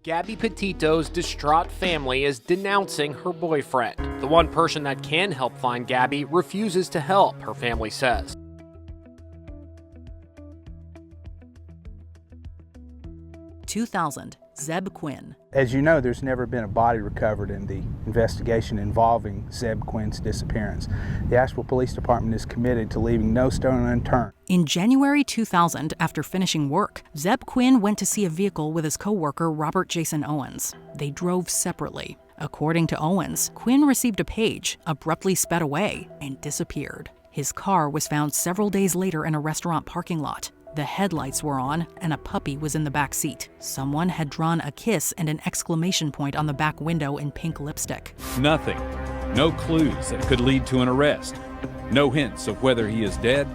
Gabby Petito's distraught family is denouncing her boyfriend. The one person that can help find Gabby refuses to help, her family says. (2000) Zeb Quinn. As you know, there's never been a body recovered in the investigation involving Zeb Quinn's disappearance. The Asheville Police Department is committed to leaving no stone unturned. In January 2000, after finishing work, Zeb Quinn went to see a vehicle with his co-worker Robert Jason Owens. They drove separately. According to Owens, Quinn received a page, abruptly sped away, and disappeared. His car was found several days later in a restaurant parking lot. The headlights were on, and a puppy was in the back seat. Someone had drawn a kiss and an exclamation point on the back window in pink lipstick. Nothing. No clues that could lead to an arrest. No hints of whether he is dead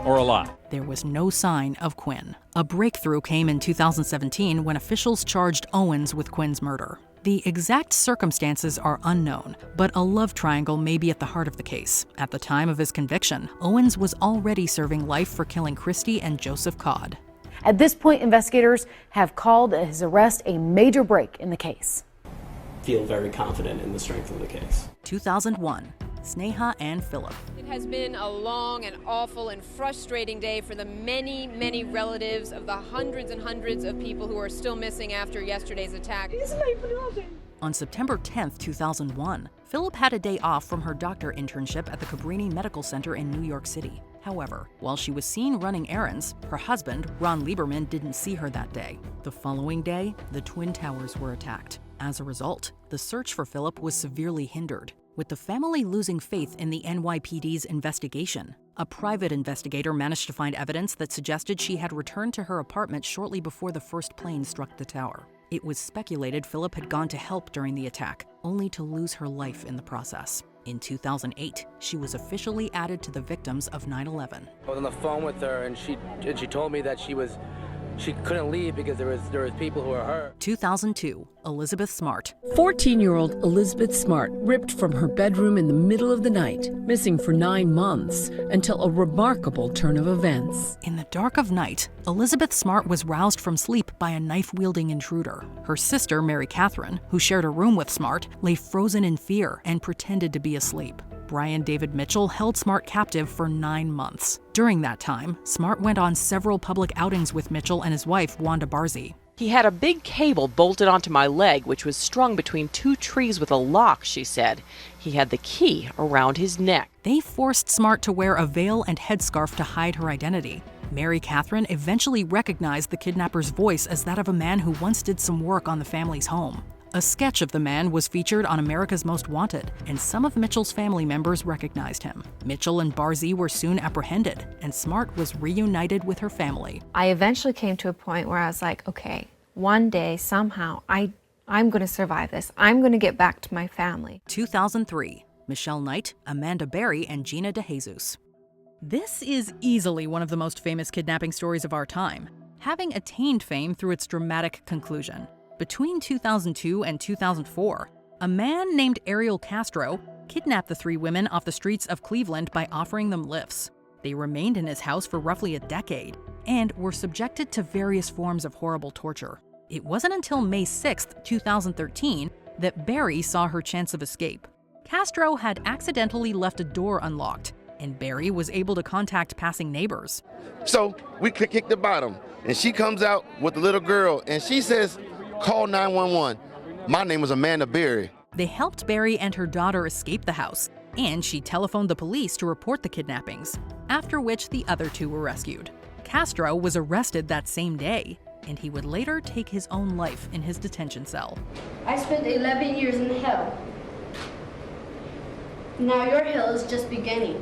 or alive. There was no sign of Quinn. A breakthrough came in 2017 when officials charged Owens with Quinn's murder. The exact circumstances are unknown, but a love triangle may be at the heart of the case. At the time of his conviction, Owens was already serving life for killing Christy and Joseph Codd. At this point, investigators have called his arrest a major break in the case. Feel very confident in the strength of the case. 2001, Sneha and Philip. It has been a long and awful and frustrating day for the many, many relatives of the hundreds and hundreds of people who are still missing after yesterday's attack. On September 10, 2001, Philip had a day off from her doctor internship at the Cabrini Medical Center in New York City. However, while she was seen running errands, her husband, Ron Lieberman, didn't see her that day. The following day, the Twin Towers were attacked. As a result, the search for Philip was severely hindered. With the family losing faith in the NYPD's investigation, a private investigator managed to find evidence that suggested she had returned to her apartment shortly before the first plane struck the tower. It was speculated Philip had gone to help during the attack, only to lose her life in the process. In 2008, she was officially added to the victims of 9/11. I was on the phone with her, and she told me that she couldn't leave because there was people who were hurt. 2002, Elizabeth Smart. 14-year-old Elizabeth Smart ripped from her bedroom in the middle of the night, missing for 9 months, until a remarkable turn of events. In the dark of night, Elizabeth Smart was roused from sleep by a knife-wielding intruder. Her sister, Mary Catherine, who shared a room with Smart, lay frozen in fear and pretended to be asleep. Brian David Mitchell held Smart captive for 9 months. During that time, Smart went on several public outings with Mitchell and his wife, Wanda Barzee. He had a big cable bolted onto my leg, which was strung between 2 trees with a lock, she said. He had the key around his neck. They forced Smart to wear a veil and headscarf to hide her identity. Mary Catherine eventually recognized the kidnapper's voice as that of a man who once did some work on the family's home. A sketch of the man was featured on America's Most Wanted, and some of Mitchell's family members recognized him. Mitchell and Barzee were soon apprehended, and Smart was reunited with her family. I eventually came to a point where I was like, okay, one day, somehow, I'm going to survive this. I'm going to get back to my family. 2003, Michelle Knight, Amanda Berry, and Gina DeJesus. This is easily one of the most famous kidnapping stories of our time, having attained fame through its dramatic conclusion. Between 2002 and 2004, a man named Ariel Castro kidnapped the 3 women off the streets of Cleveland by offering them lifts. They remained in his house for roughly a decade and were subjected to various forms of horrible torture. It wasn't until May 6, 2013, that Barry saw her chance of escape. Castro had accidentally left a door unlocked, and Barry was able to contact passing neighbors. So we kick the bottom, and she comes out with the little girl, and she says, "Call 911. My name is Amanda Berry." They helped Barry and her daughter escape the house, and she telephoned the police to report the kidnappings, after which the other 2 were rescued. Castro was arrested that same day, and he would later take his own life in his detention cell. I spent 11 years in hell. Now your hell is just beginning.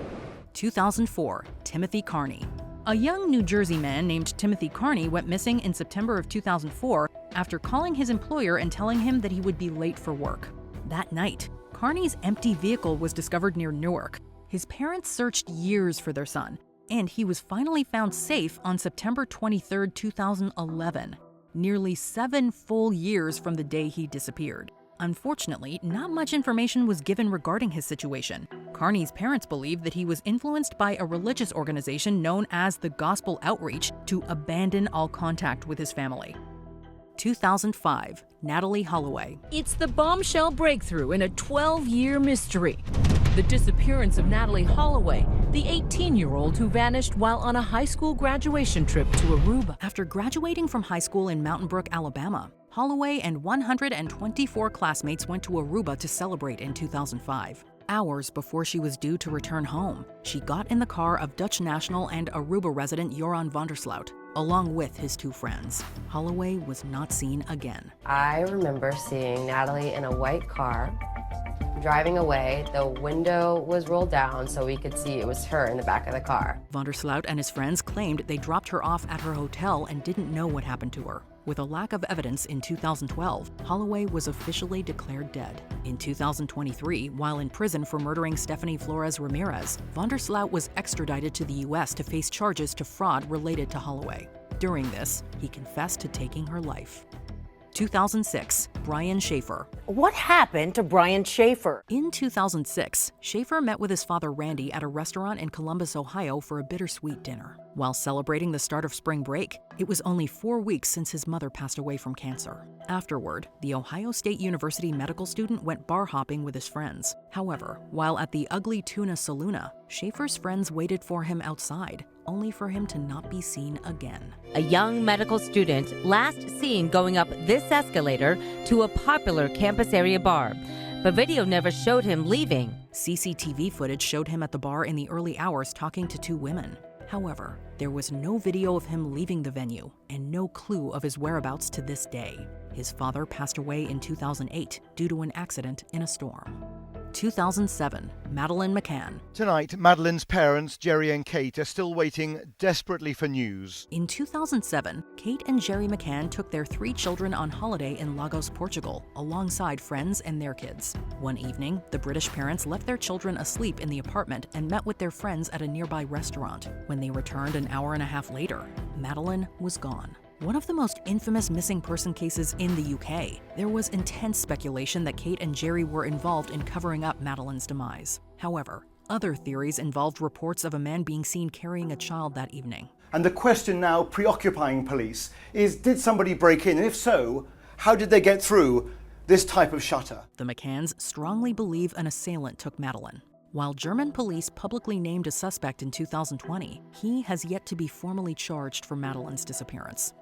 2004, Timothy Carney. A young New Jersey man named Timothy Carney went missing in September of 2004 after calling his employer and telling him that he would be late for work. That night, Carney's empty vehicle was discovered near Newark. His parents searched years for their son, and he was finally found safe on September 23, 2011, nearly 7 full years from the day he disappeared. Unfortunately, not much information was given regarding his situation. Carney's parents believe that he was influenced by a religious organization known as the Gospel Outreach to abandon all contact with his family. 2005, Natalie Holloway. It's the bombshell breakthrough in a 12-year mystery. The disappearance of Natalie Holloway, the 18-year-old who vanished while on a high school graduation trip to Aruba. After graduating from high school in Mountain Brook, Alabama, Holloway and 124 classmates went to Aruba to celebrate in 2005. Hours before she was due to return home, she got in the car of Dutch national and Aruba resident Joran van der Sloot, along with his 2 friends. Holloway was not seen again. I remember seeing Natalie in a white car, driving away. The window was rolled down so we could see it was her in the back of the car. Van der Sloot and his friends claimed they dropped her off at her hotel and didn't know what happened to her. With a lack of evidence in 2012, Holloway was officially declared dead. In 2023, while in prison for murdering Stephanie Flores Ramirez, van der Sloot was extradited to the U.S. to face charges to fraud related to Holloway. During this, he confessed to taking her life. 2006, Brian Schaefer. What happened to Brian Schaefer? In 2006, Schaefer met with his father Randy at a restaurant in Columbus, Ohio for a bittersweet dinner. While celebrating the start of spring break, it was only 4 weeks since his mother passed away from cancer. Afterward, the Ohio State University medical student went bar hopping with his friends. However, while at the Ugly Tuna Saloona, Schaefer's friends waited for him outside, only for him to not be seen again. A young medical student last seen going up this escalator to a popular campus area bar, but video never showed him leaving. CCTV footage showed him at the bar in the early hours talking to 2 women. However, there was no video of him leaving the venue and no clue of his whereabouts to this day. His father passed away in 2008 due to an accident in a storm. 2007, Madeleine McCann. Tonight, Madeleine's parents, Jerry and Kate, are still waiting desperately for news. In 2007, Kate and Jerry McCann took their 3 children on holiday in Lagos, Portugal, alongside friends and their kids. One evening, the British parents left their children asleep in the apartment and met with their friends at a nearby restaurant. When they returned an hour and a half later, Madeleine was gone. One of the most infamous missing person cases in the UK, there was intense speculation that Kate and Jerry were involved in covering up Madeleine's demise. However, other theories involved reports of a man being seen carrying a child that evening. And the question now preoccupying police is, did somebody break in? And if so, how did they get through this type of shutter? The McCanns strongly believe an assailant took Madeleine. While German police publicly named a suspect in 2020, he has yet to be formally charged for Madeleine's disappearance.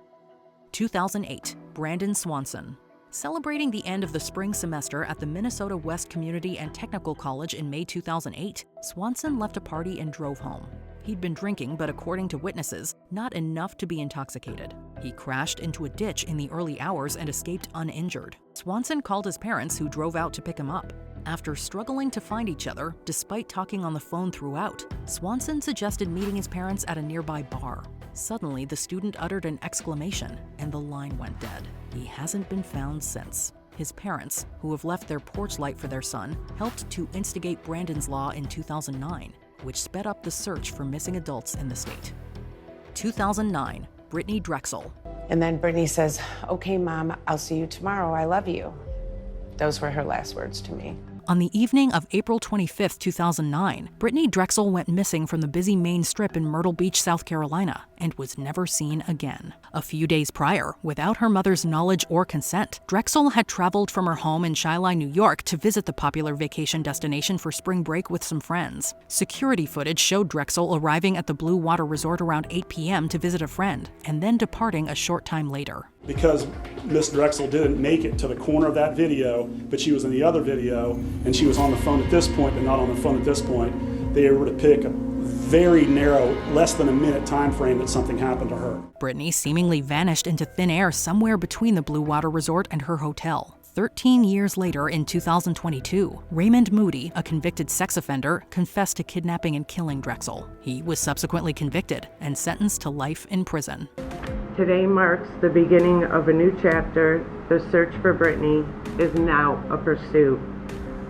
2008, Brandon Swanson. Celebrating the end of the spring semester at the Minnesota West Community and Technical College in May 2008, Swanson left a party and drove home. He'd been drinking, but according to witnesses, not enough to be intoxicated. He crashed into a ditch in the early hours and escaped uninjured. Swanson called his parents, who drove out to pick him up. After struggling to find each other, despite talking on the phone throughout, Swanson suggested meeting his parents at a nearby bar. Suddenly, the student uttered an exclamation, and the line went dead. He hasn't been found since. His parents, who have left their porch light for their son, helped to instigate Brandon's Law in 2009, which sped up the search for missing adults in the state. 2009, Brittany Drexel. And then Brittany says, "Okay, Mom, I'll see you tomorrow. I love you." Those were her last words to me. On the evening of April 25, 2009, Brittany Drexel went missing from the busy main strip in Myrtle Beach, South Carolina, and was never seen again. A few days prior, without her mother's knowledge or consent, Drexel had traveled from her home in Shiloh, New York to visit the popular vacation destination for spring break with some friends. Security footage showed Drexel arriving at the Blue Water Resort around 8 p.m. to visit a friend, and then departing a short time later. Because Miss Drexel didn't make it to the corner of that video, but she was in the other video, and she was on the phone at this point, but not on the phone at this point, they were able to pick a very narrow, less than a minute time frame that something happened to her. Brittany seemingly vanished into thin air somewhere between the Blue Water Resort and her hotel. 13 years later, in 2022, Raymond Moody, a convicted sex offender, confessed to kidnapping and killing Drexel. He was subsequently convicted and sentenced to life in prison. Today marks the beginning of a new chapter. The search for Brittany is now a pursuit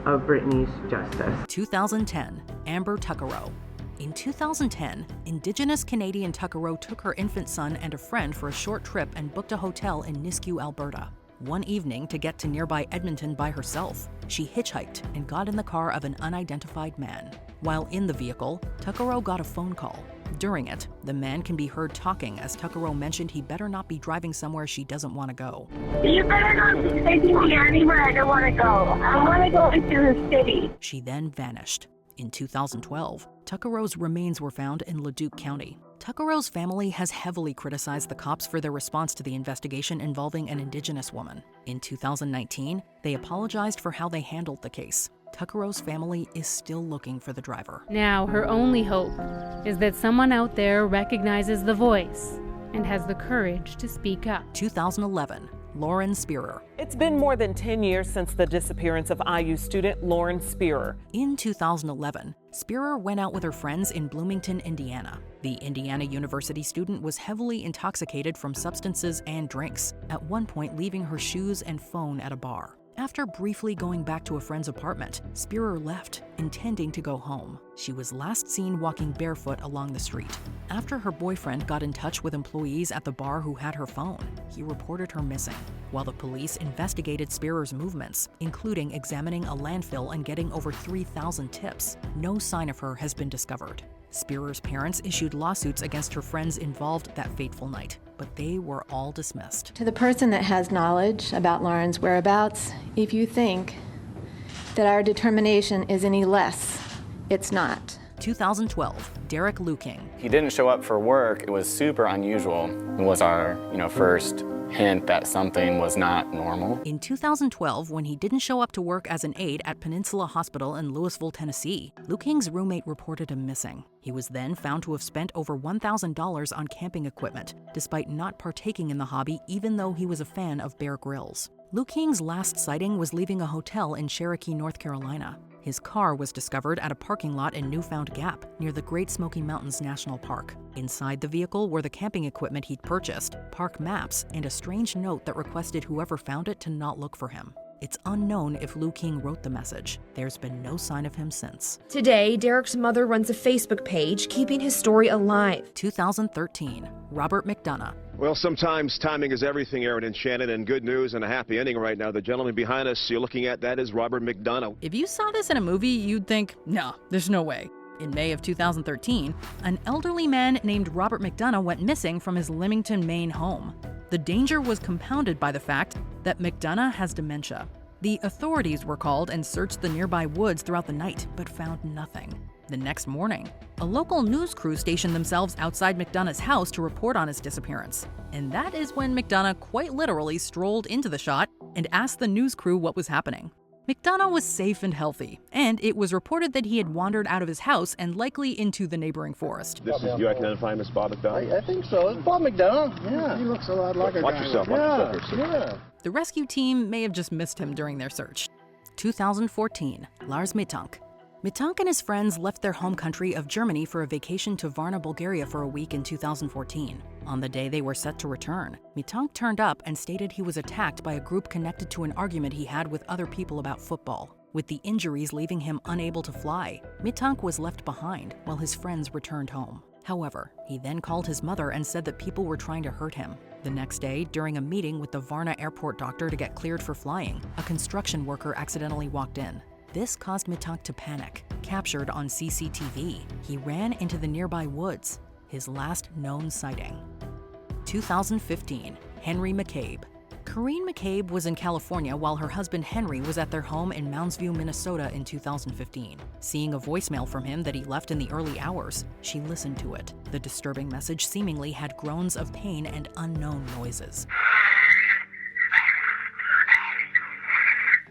of Brittany's justice. 2010, Amber Tuckerow. In 2010, Indigenous Canadian Tuckerow took her infant son and a friend for a short trip and booked a hotel in Nisku, Alberta. One evening, to get to nearby Edmonton by herself, she hitchhiked and got in the car of an unidentified man. While in the vehicle, Tuckerow got a phone call. During it, the man can be heard talking as Tuckerow mentioned he better not be driving somewhere she doesn't want to go. You better not be taking me anywhere I don't want to go. I want to go into the city. She then vanished. In 2012, Tuckerow's remains were found in Leduc County. Tuckerow's family has heavily criticized the cops for their response to the investigation involving an Indigenous woman. In 2019, they apologized for how they handled the case. Tuckerow's family is still looking for the driver. Now, her only hope is that someone out there recognizes the voice and has the courage to speak up. 2011, Lauren Spearer. It's been more than 10 years since the disappearance of IU student Lauren Spearer. In 2011, Spearer went out with her friends in Bloomington, Indiana. The Indiana University student was heavily intoxicated from substances and drinks, at one point leaving her shoes and phone at a bar. After briefly going back to a friend's apartment, Spearer left, intending to go home. She was last seen walking barefoot along the street. After her boyfriend got in touch with employees at the bar who had her phone, he reported her missing. While the police investigated Spearer's movements, including examining a landfill and getting over 3,000 tips, no sign of her has been discovered. Spearer's parents issued lawsuits against her friends involved that fateful night, but they were all dismissed. To the person that has knowledge about Lauren's whereabouts, if you think that our determination is any less, it's not. 2012, Derek Luking. He didn't show up for work. It was super unusual. It was our, first hint that something was not normal. In 2012, when he didn't show up to work as an aide at Peninsula Hospital in Louisville, Tennessee, Luking's roommate reported him missing. He was then found to have spent over $1,000 on camping equipment, despite not partaking in the hobby even though he was a fan of Bear Grylls. Luking's last sighting was leaving a hotel in Cherokee, North Carolina. His car was discovered at a parking lot in Newfound Gap, near the Great Smoky Mountains National Park. Inside the vehicle were the camping equipment he'd purchased, park maps, and a strange note that requested whoever found it to not look for him. It's unknown if Luking wrote the message. There's been no sign of him since. Today, Derek's mother runs a Facebook page, keeping his story alive. 2013, Robert McDonough. Well, sometimes timing is everything, Aaron and Shannon, and good news and a happy ending right now. The gentleman behind us you're looking at, that is Robert McDonough. If you saw this in a movie, you'd think, no, there's no way. In May of 2013, an elderly man named Robert McDonough went missing from his Leamington, Maine home. The danger was compounded by the fact that McDonough has dementia. The authorities were called and searched the nearby woods throughout the night, but found nothing. The next morning, a local news crew stationed themselves outside McDonough's house to report on his disappearance. And that is when McDonough quite literally strolled into the shot and asked the news crew what was happening. McDonough was safe and healthy, and it was reported that he had wandered out of his house and likely into the neighboring forest. This is, you identify him as Bob McDonough? I think so. It's Bob McDonough. Yeah. He looks a lot like a guy. Watch yourself. Yeah. The rescue team may have just missed him during their search. 2014, Lars Mittank. Mittank and his friends left their home country of Germany for a vacation to Varna, Bulgaria for a week in 2014. On the day they were set to return, Mittank turned up and stated he was attacked by a group connected to an argument he had with other people about football. With the injuries leaving him unable to fly, Mittank was left behind while his friends returned home. However, he then called his mother and said that people were trying to hurt him. The next day, during a meeting with the Varna airport doctor to get cleared for flying, a construction worker accidentally walked in. This caused Mittank to panic. Captured on CCTV, he ran into the nearby woods, his last known sighting. 2015, Henry McCabe. Corrine McCabe was in California while her husband Henry was at their home in Mounds View, Minnesota in 2015. Seeing a voicemail from him that he left in the early hours, she listened to it. The disturbing message seemingly had groans of pain and unknown noises.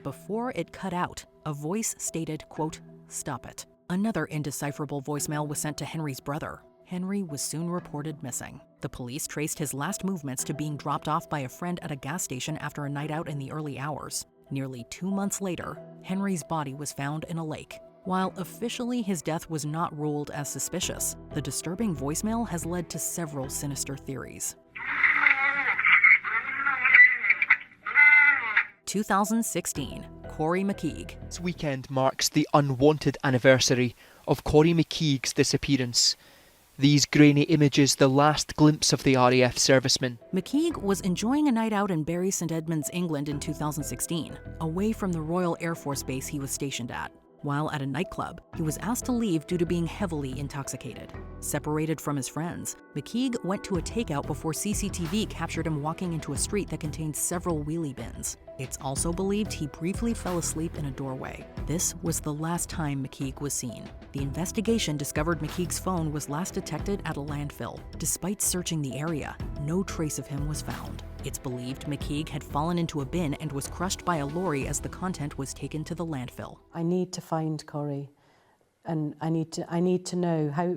Before it cut out, a voice stated, quote, "Stop it." Another indecipherable voicemail was sent to Henry's brother. Henry was soon reported missing. The police traced his last movements to being dropped off by a friend at a gas station after a night out in the early hours. Nearly 2 months later, Henry's body was found in a lake. While officially his death was not ruled as suspicious, the disturbing voicemail has led to several sinister theories. 2016, Corey McKeague. This weekend marks the unwanted anniversary of Corey McKeague's disappearance. These grainy images, the last glimpse of the RAF serviceman. McKeague was enjoying a night out in Bury St Edmunds, England in 2016, away from the Royal Air Force Base he was stationed at. While at a nightclub, he was asked to leave due to being heavily intoxicated. Separated from his friends, McKeague went to a takeout before CCTV captured him walking into a street that contained several wheelie bins. It's also believed he briefly fell asleep in a doorway. This was the last time McKeague was seen. The investigation discovered McKeague's phone was last detected at a landfill. Despite searching the area, no trace of him was found. It's believed McKeague had fallen into a bin and was crushed by a lorry as the content was taken to the landfill. I need to find Corey, and I need to know how.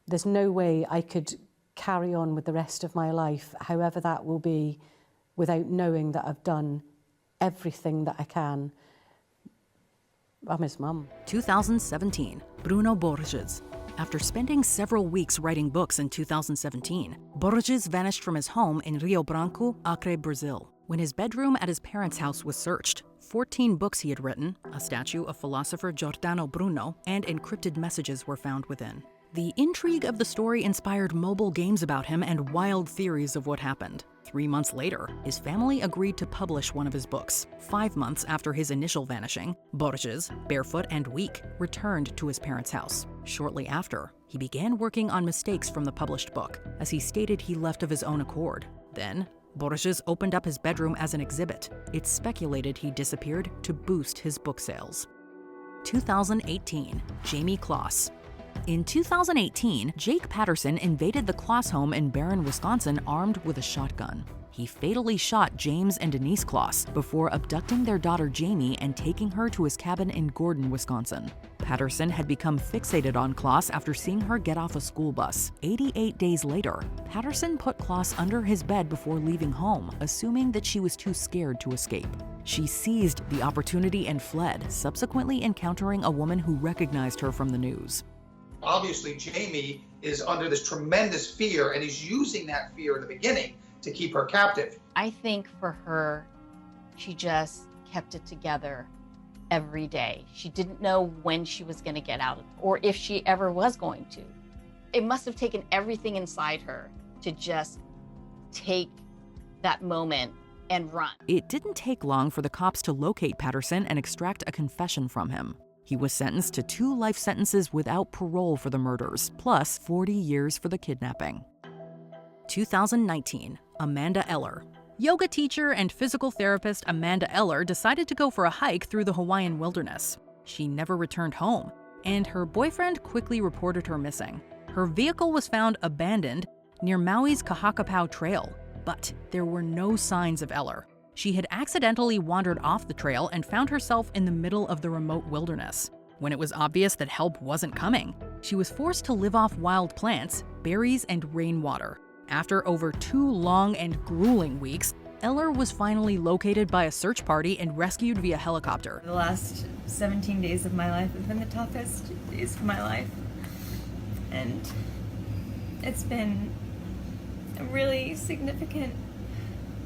There's no way I could carry on with the rest of my life, however that will be, without knowing that I've done everything that I can. I'm his mum. 2017, Bruno Borges. After spending several weeks writing books in 2017, Borges vanished from his home in Rio Branco, Acre, Brazil. When his bedroom at his parents' house was searched, 14 books he had written, a statue of philosopher Giordano Bruno, and encrypted messages were found within. The intrigue of the story inspired mobile games about him and wild theories of what happened. 3 months later, his family agreed to publish one of his books. 5 months after his initial vanishing, Borges, barefoot and weak, returned to his parents' house. Shortly after, he began working on mistakes from the published book, as he stated he left of his own accord. Then, Borges opened up his bedroom as an exhibit. It's speculated he disappeared to boost his book sales. 2018, Jamie Kloss. In 2018, Jake Patterson invaded the Kloss home in Barron, Wisconsin, armed with a shotgun. He fatally shot James and Denise Kloss before abducting their daughter Jamie and taking her to his cabin in Gordon, Wisconsin. Patterson had become fixated on Kloss after seeing her get off a school bus. 88 days later, Patterson put Kloss under his bed before leaving home, assuming that she was too scared to escape. She seized the opportunity and fled, subsequently encountering a woman who recognized her from the news. Obviously, Jamie is under this tremendous fear, and he's using that fear in the beginning to keep her captive. I think for her, she just kept it together every day. She didn't know when she was going to get out, or if she ever was going to. It must have taken everything inside her to just take that moment and run. It didn't take long for the cops to locate Patterson and extract a confession from him. He was sentenced to 2 life sentences without parole for the murders, plus 40 years for the kidnapping. 2019, Amanda Eller. Yoga teacher and physical therapist Amanda Eller decided to go for a hike through the Hawaiian wilderness. She never returned home, and her boyfriend quickly reported her missing. Her vehicle was found abandoned near Maui's Kahakapau Trail, but there were no signs of Eller. She had accidentally wandered off the trail and found herself in the middle of the remote wilderness. When it was obvious that help wasn't coming, she was forced to live off wild plants, berries, and rainwater. After over 2 long and grueling weeks, Eller was finally located by a search party and rescued via helicopter. The last 17 days of my life have been the toughest days of my life. And it's been a really significant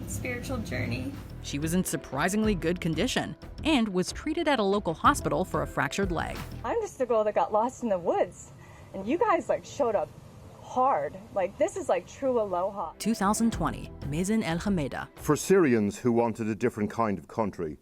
spiritual journey. She was in surprisingly good condition and was treated at a local hospital for a fractured leg. I'm just a girl that got lost in the woods, and you guys showed up hard. This is true aloha. 2020, Mazen El Hameda. For Syrians who wanted a different kind of country,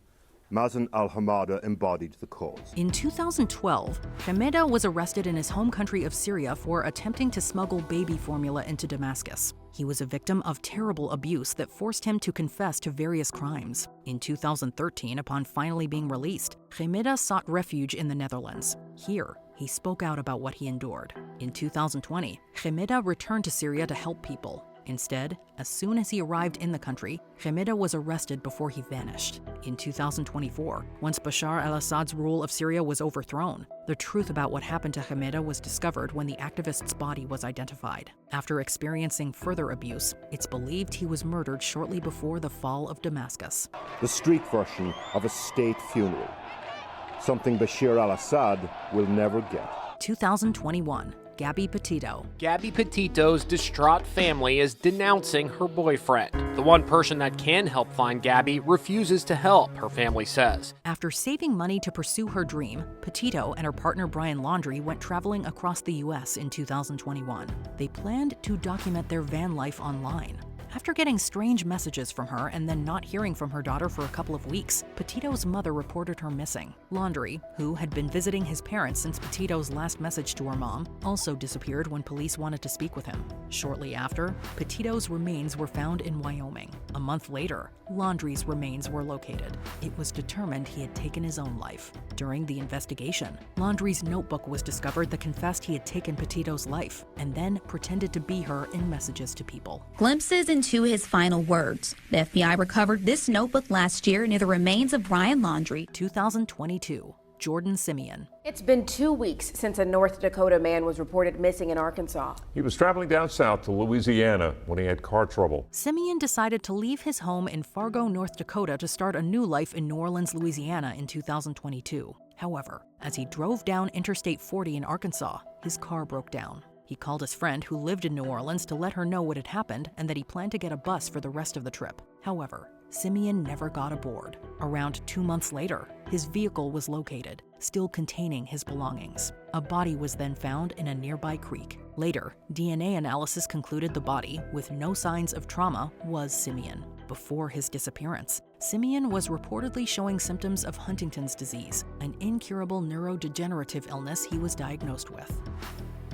Mazen al-Hamada embodied the cause. In 2012, Hameda was arrested in his home country of Syria for attempting to smuggle baby formula into Damascus. He was a victim of terrible abuse that forced him to confess to various crimes. In 2013, upon finally being released, Hameda sought refuge in the Netherlands. Here, he spoke out about what he endured. In 2020, Hameda returned to Syria to help people. Instead, as soon as he arrived in the country, Hameda was arrested before he vanished. In 2024, once Bashar al-Assad's rule of Syria was overthrown, the truth about what happened to Hameda was discovered when the activist's body was identified. After experiencing further abuse, it's believed he was murdered shortly before the fall of Damascus. The street version of a state funeral, something Bashar al-Assad will never get. 2021. Gabby Petito. Gabby Petito's distraught family is denouncing her boyfriend. The one person that can help find Gabby refuses to help, her family says. After saving money to pursue her dream, Petito and her partner Brian Laundrie went traveling across the U.S. in 2021. They planned to document their van life online. After getting strange messages from her and then not hearing from her daughter for a couple of weeks, Petito's mother reported her missing. Laundrie, who had been visiting his parents since Petito's last message to her mom, also disappeared when police wanted to speak with him. Shortly after, Petito's remains were found in Wyoming. A month later, Laundrie's remains were located. It was determined he had taken his own life. During the investigation, Laundrie's notebook was discovered that confessed he had taken Petito's life and then pretended to be her in messages to people. Glimpses into his final words. The FBI recovered this notebook last year near the remains of Brian Laundrie. 2022. Jordan Simeon. It's been 2 weeks since a North Dakota man was reported missing in Arkansas. He was traveling down south to Louisiana when he had car trouble. Simeon decided to leave his home in Fargo, North Dakota to start a new life in New Orleans, Louisiana in 2022. However, as he drove down Interstate 40 in Arkansas, his car broke down. He called his friend who lived in New Orleans to let her know what had happened and that he planned to get a bus for the rest of the trip. However, Simeon never got aboard. Around 2 months later, his vehicle was located, still containing his belongings. A body was then found in a nearby creek. Later, DNA analysis concluded the body, with no signs of trauma, was Simeon. Before his disappearance, Simeon was reportedly showing symptoms of Huntington's disease, an incurable neurodegenerative illness he was diagnosed with.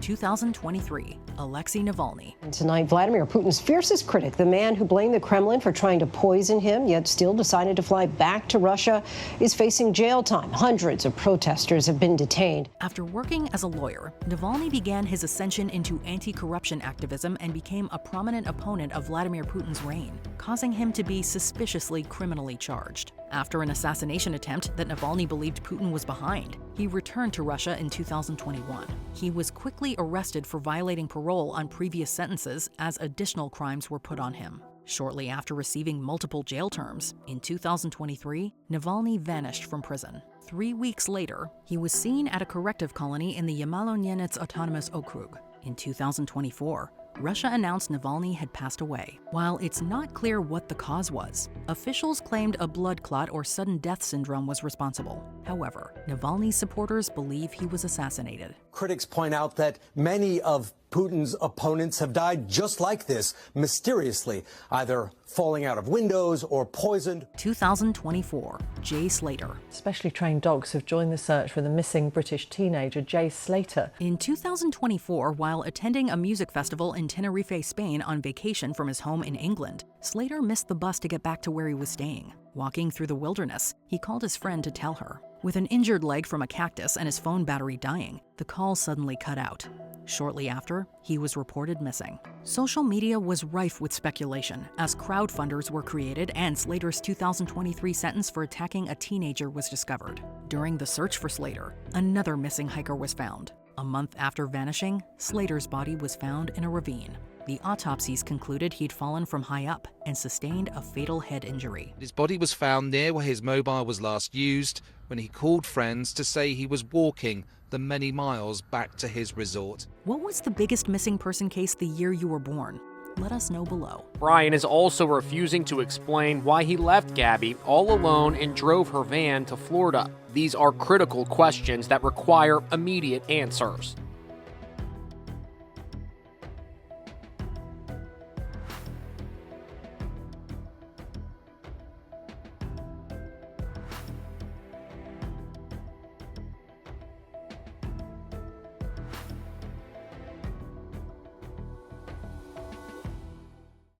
2023, Alexei Navalny. And tonight, Vladimir Putin's fiercest critic, the man who blamed the Kremlin for trying to poison him, yet still decided to fly back to Russia, is facing jail time. Hundreds of protesters have been detained. After working as a lawyer, Navalny began his ascension into anti-corruption activism and became a prominent opponent of Vladimir Putin's reign, causing him to be suspiciously criminally charged. After an assassination attempt that Navalny believed Putin was behind, he returned to Russia in 2021. He was quickly arrested for violating parole on previous sentences as additional crimes were put on him. Shortly after receiving multiple jail terms, in 2023, Navalny vanished from prison. 3 weeks later, he was seen at a corrective colony in the Yamalo-Nenets Autonomous Okrug. In 2024, Russia announced Navalny had passed away. While it's not clear what the cause was, officials claimed a blood clot or sudden death syndrome was responsible. However, Navalny's supporters believe he was assassinated. Critics point out that many of Putin's opponents have died just like this, mysteriously, either falling out of windows or poisoned. 2024, Jay Slater. Specially trained dogs have joined the search for the missing British teenager Jay Slater. In 2024, while attending a music festival in Tenerife, Spain on vacation from his home in England, Slater missed the bus to get back to where he was staying. Walking through the wilderness, he called his friend to tell her. With an injured leg from a cactus and his phone battery dying, the call suddenly cut out. Shortly after, he was reported missing. Social media was rife with speculation as crowdfunders were created and Slater's 2023 sentence for attacking a teenager was discovered. During the search for Slater, another missing hiker was found. A month after vanishing, Slater's body was found in a ravine. The autopsies concluded he'd fallen from high up and sustained a fatal head injury. His body was found near where his mobile was last used when he called friends to say he was walking the many miles back to his resort. What was the biggest missing person case the year you were born? Let us know below. Brian is also refusing to explain why he left Gabby all alone and drove her van to Florida. These are critical questions that require immediate answers.